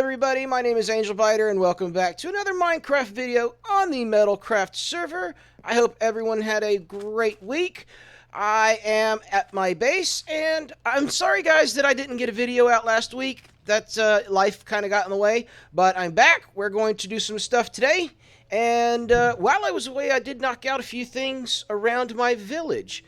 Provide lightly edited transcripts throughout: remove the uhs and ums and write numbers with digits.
everybody, my name is AngelBiter and welcome back to another Minecraft video on the MetalCraft server. I hope everyone had a great week. I am at my base and I'm sorry guys that I didn't get a video out last week. That's life kind of got in the way, but I'm back. We're going to do some stuff today, and while I was away I did knock out a few things around my village.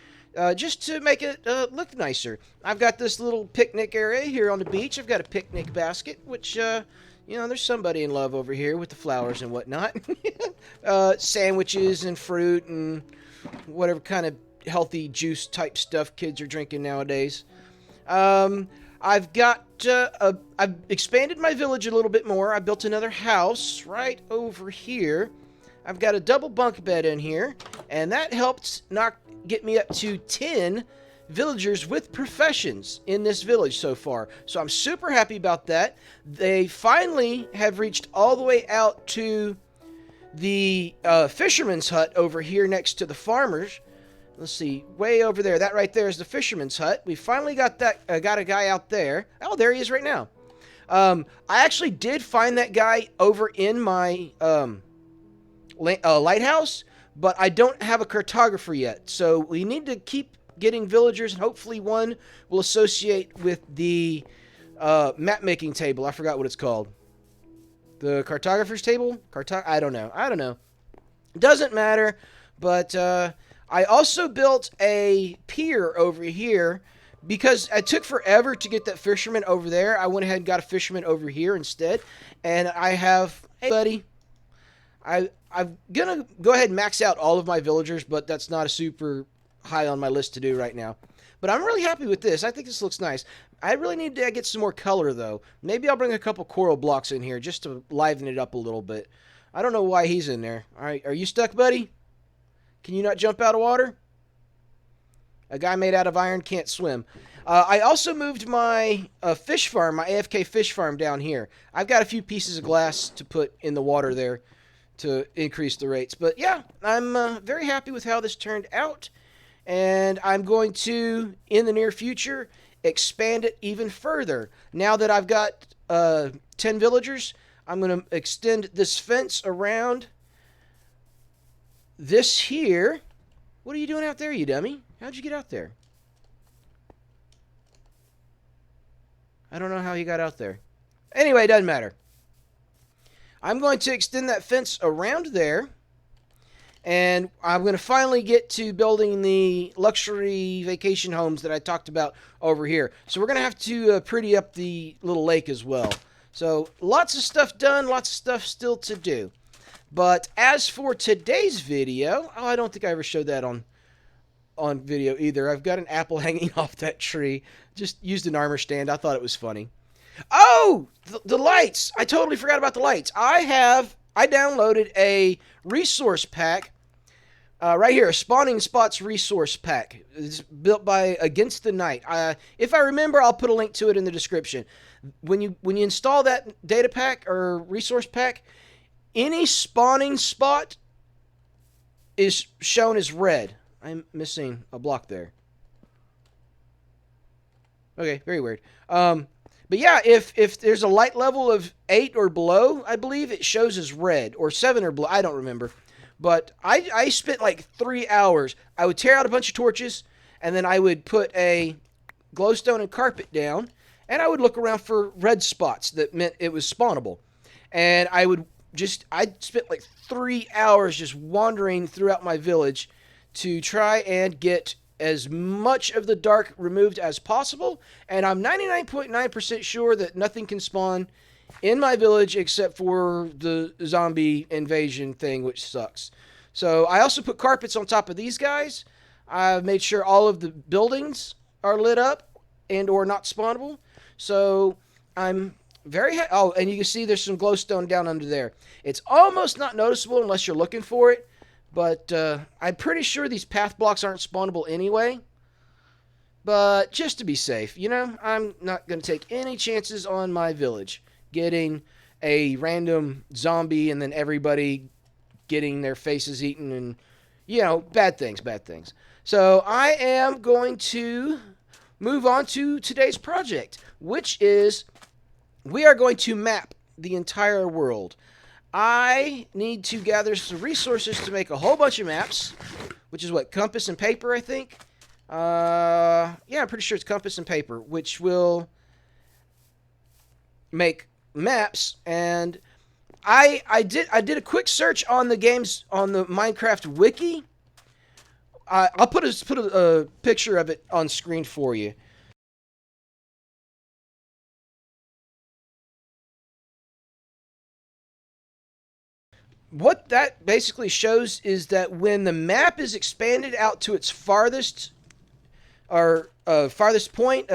Just to make it look nicer. I've got this little picnic area here on the beach. I've got a picnic basket, which, you know, there's somebody in love over here with the flowers and whatnot. Sandwiches and fruit and whatever kind of healthy juice type stuff kids are drinking nowadays. I've expanded my village a little bit more. I built another house right over here. I've got a double bunk bed in here, and that helped get me up to 10 villagers with professions in this village so far. So I'm super happy about that. They finally have reached all the way out to the fisherman's hut over here next to the farmers. Let's see, way over there. That right there is the fisherman's hut. We finally got that. Got a guy out there. Oh, there he is right now. I actually did find that guy over in my lighthouse, but I don't have a cartographer yet. So we need to keep getting villagers, and hopefully one will associate with the map making table. I forgot what it's called. The cartographer's table? I don't know. Doesn't matter. But I also built a pier over here because it took forever to get that fisherman over there. I went ahead and got a fisherman over here instead. And I have, hey buddy, I'm gonna go ahead and max out all of my villagers, but that's not a super high on my list to do right now. But I'm really happy with this. I think this looks nice. I really need to get some more color, though. Maybe I'll bring a couple coral blocks in here just to liven it up a little bit. I don't know why he's in there. All right, are you stuck, buddy? Can you not jump out of water? A guy made out of iron can't swim. I also moved my fish farm, my AFK fish farm down here. I've got a few pieces of glass to put in the water there to increase the rates. But yeah, I'm very happy with how this turned out, and I'm going to, in the near future, expand it even further. Now that I've got 10 villagers, I'm going to extend this fence around this here. What are you doing out there, you dummy? How'd you get out there? I don't know how you got out there. Anyway, it doesn't matter. I'm going to extend that fence around there, and I'm going to finally get to building the luxury vacation homes that I talked about over here. So we're going to have to pretty up the little lake as well. So lots of stuff done, lots of stuff still to do. But as for today's video, oh, I don't think I ever showed that on video either. I've got an apple hanging off that tree. Just used an armor stand. I thought it was funny. Oh, the lights. I totally forgot about the lights. I downloaded a resource pack right here, a Spawning Spots resource pack. It's built by Against the Night. If I remember, I'll put a link to it in the description. When you install that data pack or resource pack, any spawning spot is shown as red. I'm missing a block there. Okay, very weird. But yeah, if there's a light level of 8 or below, I believe it shows as red, or 7 or below. I don't remember. But I spent like 3 hours. I would tear out a bunch of torches, and then I would put a glowstone and carpet down, and I would look around for red spots that meant it was spawnable. And I spent like 3 hours just wandering throughout my village to try and get as much of the dark removed as possible, and I'm 99.9% sure that nothing can spawn in my village except for the zombie invasion thing, which sucks. So I also put carpets on top of these guys. I've made sure all of the buildings are lit up and or not spawnable. So I'm very oh, and you can see there's some glowstone down under there. It's almost not noticeable unless you're looking for it. But I'm pretty sure these path blocks aren't spawnable anyway. But just to be safe, you know, I'm not going to take any chances on my village getting a random zombie and then everybody getting their faces eaten and, you know, bad things. So I am going to move on to today's project, which is we are going to map the entire world. I need to gather some resources to make a whole bunch of maps, which is what, compass and paper, I think? Yeah, I'm pretty sure it's compass and paper, which will make maps. And I did a quick search on the games on the Minecraft wiki. I'll put a picture of it on screen for you. What that basically shows is that when the map is expanded out to its farthest farthest point,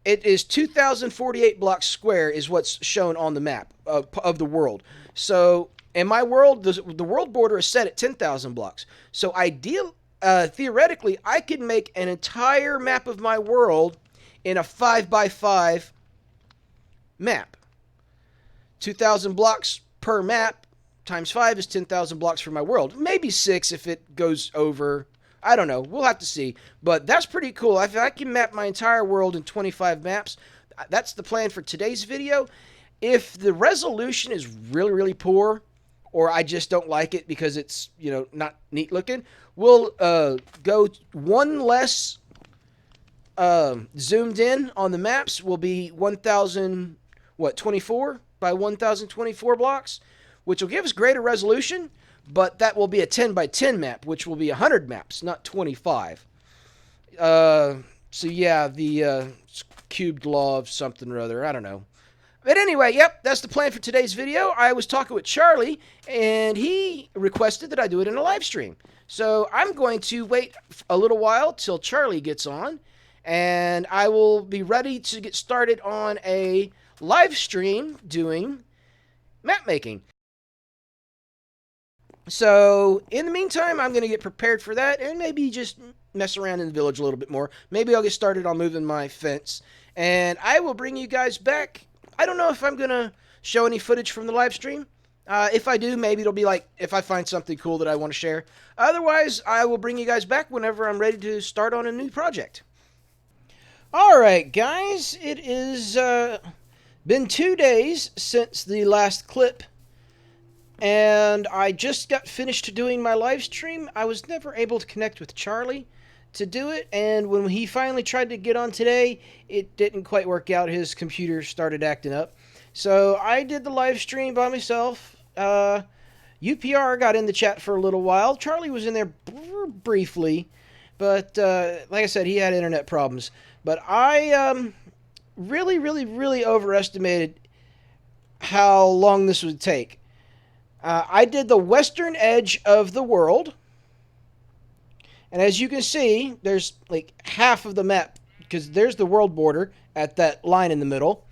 it is 2,048 blocks square is what's shown on the map of the world. So in my world, the world border is set at 10,000 blocks. So theoretically, I could make an entire map of my world in a 5x5 map. 2,000 blocks per map times 5 is 10,000 blocks for my world. Maybe 6 if it goes over. I don't know. We'll have to see. But that's pretty cool. If I can map my entire world in 25 maps, that's the plan for today's video. If the resolution is really, really poor, or I just don't like it because it's, not neat looking, we'll go one less zoomed in on the maps. Will be 1,024 by 1,024 blocks, which will give us greater resolution. But that will be a 10 by 10 map, which will be 100 maps, not 25. So yeah, the cubed law of something or other. I don't know. But anyway, yep, that's the plan for today's video. I was talking with Charlie, and he requested that I do it in a live stream. So I'm going to wait a little while till Charlie gets on, and I will be ready to get started on a live stream doing map making. So, in the meantime, I'm going to get prepared for that and maybe just mess around in the village a little bit more. Maybe I'll get started on moving my fence. And I will bring you guys back. I don't know if I'm going to show any footage from the live stream. If I do, maybe it'll be like if I find something cool that I want to share. Otherwise, I will bring you guys back whenever I'm ready to start on a new project. Alright, guys. It is been 2 days since the last clip. And I just got finished doing my live stream. I was never able to connect with Charlie to do it, and when he finally tried to get on today, it didn't quite work out. His computer started acting up. So I did the live stream by myself. UPR got in the chat for a little while. Charlie was in there briefly, but like I said, he had internet problems. But I really overestimated how long this would take. I did the western edge of the world. And as you can see, there's like half of the map, because there's the world border at that line in the middle.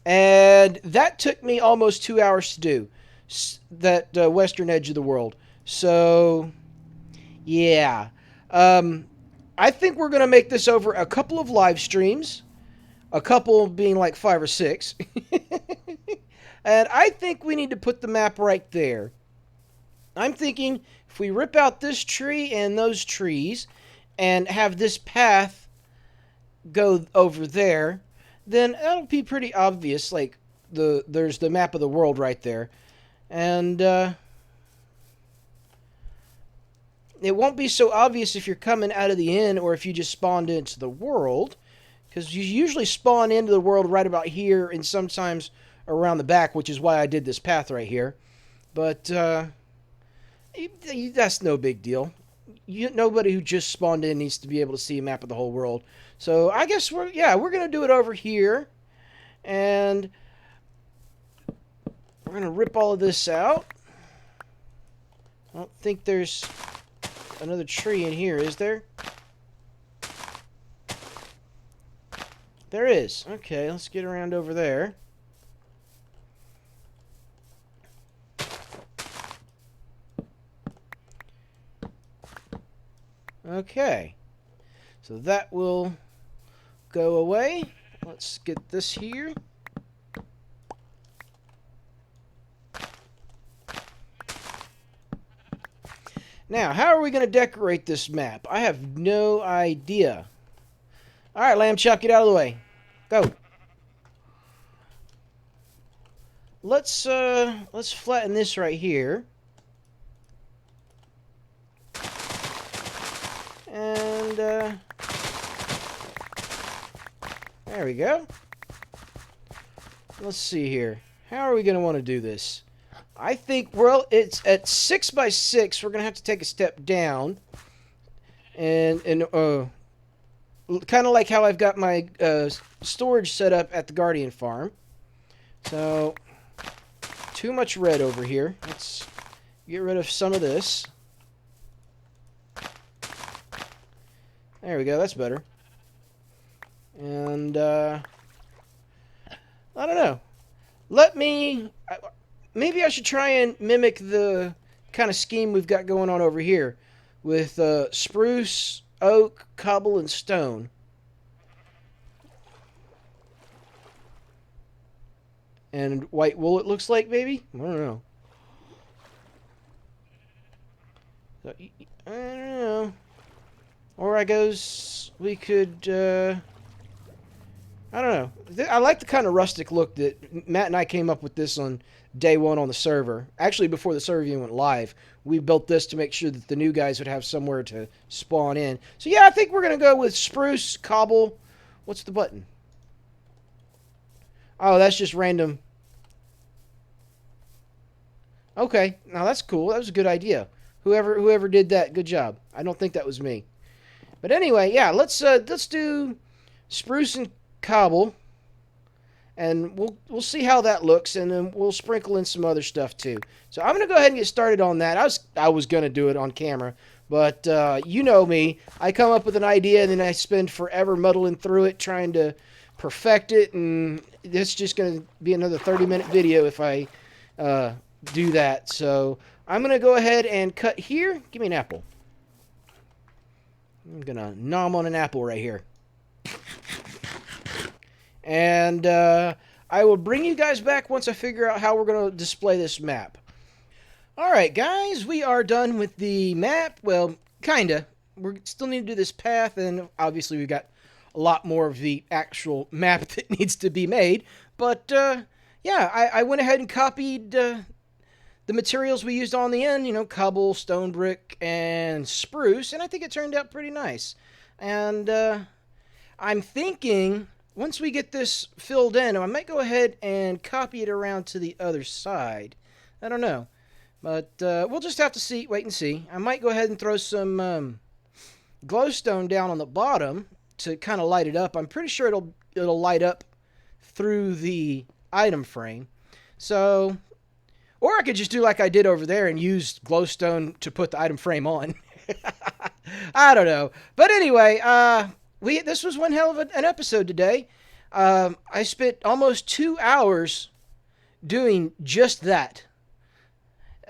And that took me almost 2 hours to do, that western edge of the world. So, yeah. I think we're going to make this over a couple of live streams. A couple being like 5 or 6. And I think we need to put the map right there. I'm thinking if we rip out this tree and those trees and have this path go over there, then that'll be pretty obvious. Like, there's the map of the world right there. And it won't be so obvious if you're coming out of the inn or if you just spawned into the world. Because you usually spawn into the world right about here and sometimes around the back, which is why I did this path right here. But that's no big deal. Nobody who just spawned in needs to be able to see a map of the whole world. So I guess we're going to do it over here. And we're going to rip all of this out. I don't think there's another tree in here, is there? There is. Okay, let's get around over there. Okay, so that will go away. Let's get this here. Now, how are we going to decorate this map? I have no idea. Alright, Lamb Chuck, get out of the way. Go. let's flatten this right here. And there we go. Let's see here. How are we going to want to do this? I think, well, it's at 6 by 6. We're going to have to take a step down. And kind of like how I've got my storage set up at the Guardian Farm. So, too much red over here. Let's get rid of some of this. There we go, that's better. And, I don't know. Maybe I should try and mimic the kind of scheme we've got going on over here. With spruce, oak, cobble, and stone. And white wool, it looks like, maybe? I don't know. I don't know. Or I goes, we could, I don't know. I like the kind of rustic look that Matt and I came up with this on day one on the server. Actually, before the server even went live, we built this to make sure that the new guys would have somewhere to spawn in. So yeah, I think we're going to go with spruce, cobble. What's the button? Oh, that's just random. Okay, now that's cool. That was a good idea. Whoever did that, good job. I don't think that was me. But anyway, yeah, let's do spruce and cobble, and we'll see how that looks, and then we'll sprinkle in some other stuff too. So I'm gonna go ahead and get started on that. I was gonna do it on camera, but you know me, I come up with an idea and then I spend forever muddling through it trying to perfect it, and it's just gonna be another 30-minute video if I do that. So I'm gonna go ahead and cut here. Give me an apple. I'm gonna nom on an apple right here. And I will bring you guys back once I figure out how we're going to display this map. Alright guys, we are done with the map. Well, kinda. We still need to do this path, and obviously we've got a lot more of the actual map that needs to be made. But yeah, I went ahead and copied the materials we used on the end. You know, cobble, stone brick, and spruce. And I think it turned out pretty nice. And I'm thinking, once we get this filled in, I might go ahead and copy it around to the other side. I don't know. But we'll just have to wait and see. I might go ahead and throw some glowstone down on the bottom to kind of light it up. I'm pretty sure it'll light up through the item frame. So, or I could just do like I did over there and use glowstone to put the item frame on. I don't know. But anyway, this was one hell of an episode today. I spent almost 2 hours doing just that.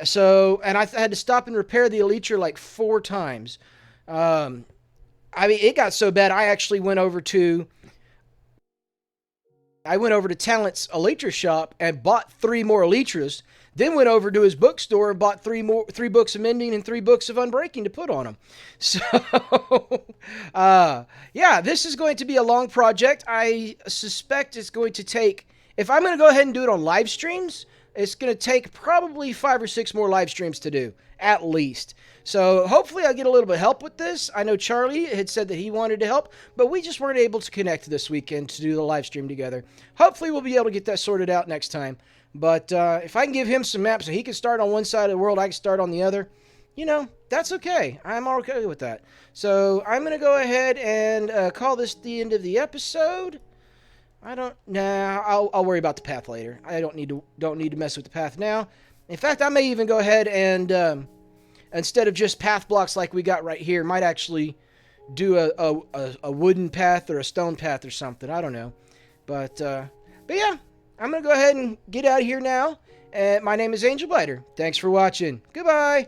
So, and I had to stop and repair the elytra like 4 times. I mean, it got so bad, I actually went over to Talent's elytra shop and bought 3 more elytras. Then went over to his bookstore and bought 3 books of mending and 3 books of unbreaking to put on them. So, yeah, this is going to be a long project. I suspect it's going to take, if I'm going to go ahead and do it on live streams, it's going to take probably 5 or 6 more live streams to do, at least. So hopefully I'll get a little bit of help with this. I know Charlie had said that he wanted to help, but we just weren't able to connect this weekend to do the live stream together. Hopefully we'll be able to get that sorted out next time. But if I can give him some maps so he can start on one side of the world, I can start on the other, you know, that's okay. I'm okay with that. So I'm going to go ahead and call this the end of the episode. I'll worry about the path later. I don't need to mess with the path now. In fact, I may even go ahead and instead of just path blocks like we got right here, might actually do a wooden path or a stone path or something. I don't know. But yeah, I'm going to go ahead and get out of here now. My name is AngelBiter. Thanks for watching. Goodbye.